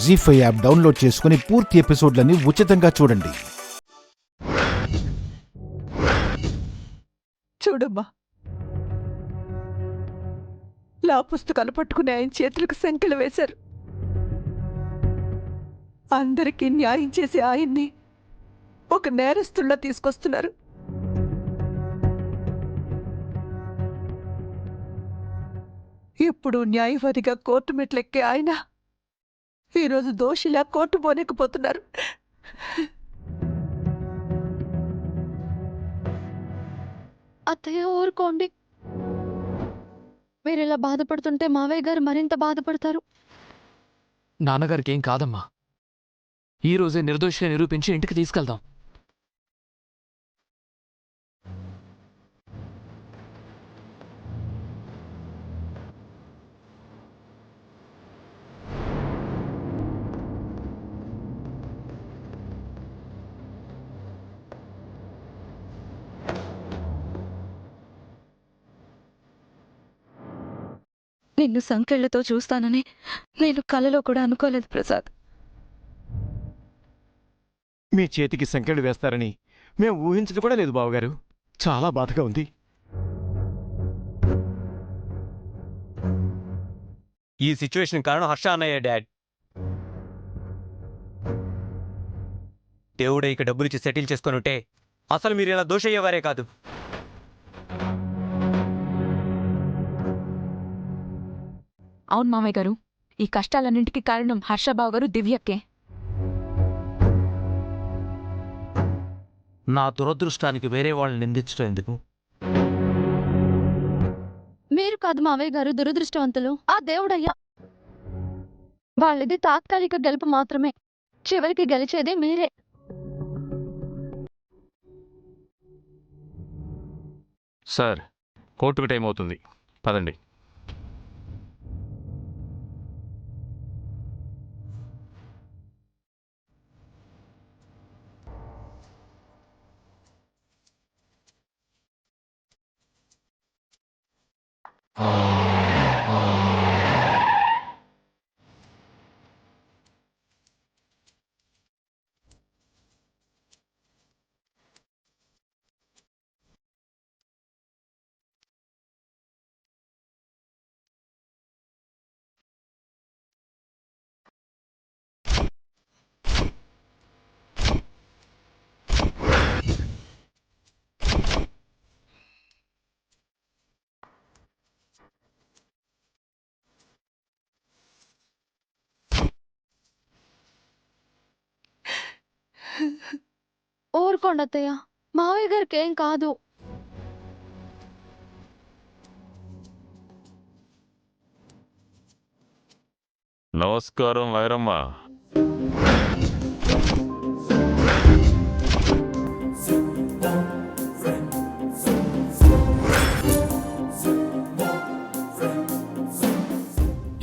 జీ5 app download చేసుకుని పూర్తి ఎపిసోడ్లని ఉచితంగా చూడండి. చూడమ్మా, లా పుస్తకాలు పట్టుకుని ఆయన చేతులకు సంకెళ్ళు వేశారు. అందరికీ న్యాయం చేసే ఆయన్ని ఒక నేరస్తుల్లా తీసుకొస్తున్నారు. ఎప్పుడు న్యాయవాదిగా కోర్టు మెట్లెక్కే ఆయన ఈరోజు దోషిలా కోర్టు పోనీకపోతున్నారు. అత్తయ్య ఊరుకోండి. మీరు ఇలా బాధపడుతుంటే మావయ్య గారు మరింత బాధపడతారు. నాన్నగారికి ఏం కాదమ్మా. ఈ రోజే నిర్దోషిగా నిరూపించి ఇంటికి తీసుకెళ్దాం. నిన్ను సంకెళ్లతో చూస్తానని నేను కలలో కూడా అనుకోలేదు ప్రసాద్. మీ చేతికి సంకెళ్ళు వేస్తారని మేము ఊహించదు కూడా లేదు బావగారు. చాలా బాధగా ఉంది. ఈ సిచ్యువేషన్ కారణం హర్ష అన్నయ్య డాడ్. దేవుడే ఇక డబ్బులిచ్చి సెటిల్ చేసుకొని ఉంటే అసలు మీరు ఇలా దోషయ్యేవారే కాదు. అవును మామయ్య గారు, ఈ కష్టాలన్నింటికీ కారణం హర్షబాబు గారు, దివ్యక్కే. నా దురదృష్టానికి వేరే వాళ్ళని నిందించడం ఎందుకు? మీరు కాదు మావయ్య గారు దురదృష్టవంతులు, ఆ దేవుడయ్యా. వాళ్ళది తాత్కాలిక గెలుపు మాత్రమే, చివరికి గెలిచేది మీరే. సార్, కోర్టుకు టైం అవుతుంది, పదండి. ఊరుకోండి అత్తయ్య, మావయ్య గారికి ఏం కాదు. నమస్కారం వైరమ్మ.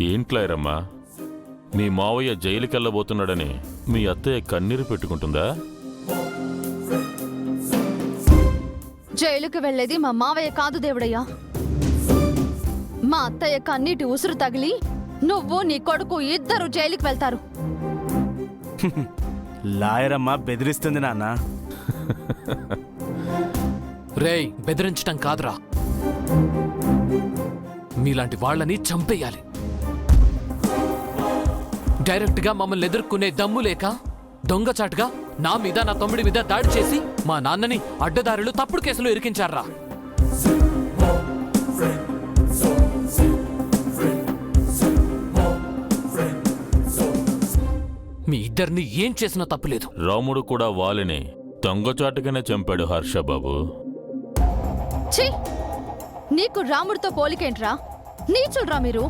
ఏంట్లా వైరమ్మా, మీ మావయ్య జైలుకెళ్ళబోతున్నాడని మీ అత్తయ్య కన్నీరు పెట్టుకుంటుందా? జైలుకి వెళ్లేది మా మావయ్య కాదు దేవుడయ్యా. మా అత్తయ్య కన్నీటి ఉసురు తగిలి నువ్వు నీ కొడుకు ఇద్దరు జైలుకి వెళ్తారు. లాయరమ్మ బెదిరిస్తుంది నాన్న. రేయ్, బెదిరించటం కాదురా, మీలాంటి వాళ్ళని చంపేయాలి. డైరెక్ట్గా మమ్మల్ని ఎదుర్కొనే దమ్ము లేక దొంగచాటుగా నా మీద, నా తమ్ముడి మీద దాడి చేసి మా నాన్నని అడ్డదారులు తప్పుడు కేసులో ఇరికించారా. మీ ఇద్దరిని ఏం చేసినా తప్పులేదు. రాముడు కూడా వాలిని దొంగచాటుగానే చంపాడు హర్షబాబు. ఛీ, నీకు రాముడితో పోలికేంట్రా? నీచులరా మీరు.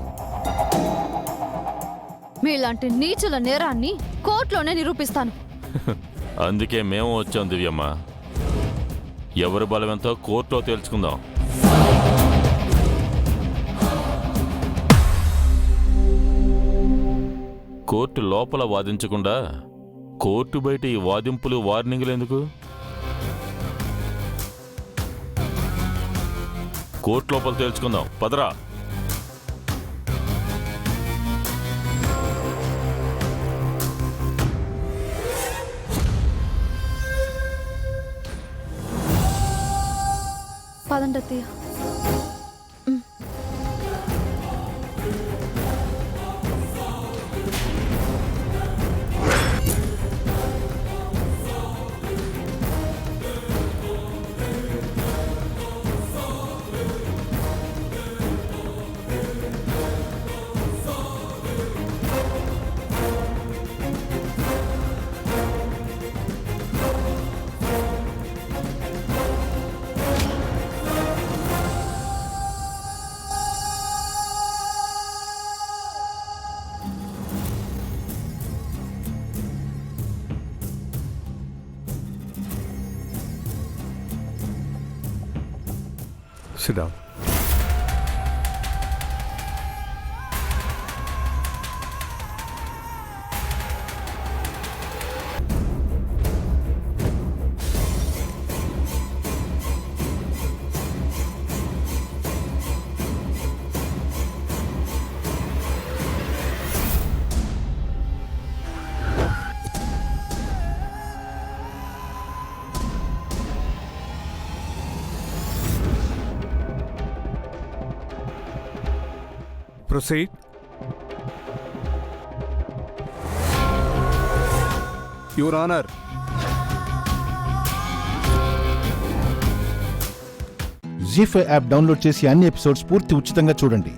మీలాంటి నీచుల నేరాన్ని కోర్టులోనే నిరూపిస్తాను. అందుకే మేము వచ్చాం దివ్యమ్మ. ఎవరి బలమెంతో కోర్టులో తేల్చుకుందాం. కోర్టు లోపల వాదించకుండా కోర్టు బయట ఈ వాదింపులు, వార్నింగ్లు ఎందుకు? కోర్టు లోపల తేల్చుకుందాం, పదరా. పదండి అత్తయ్య. Sit down. Proceed. Your Honor. Zee five app download చేసి అన్ని ఎపిసోడ్స్ పూర్తి ఉచితంగా చూడండి.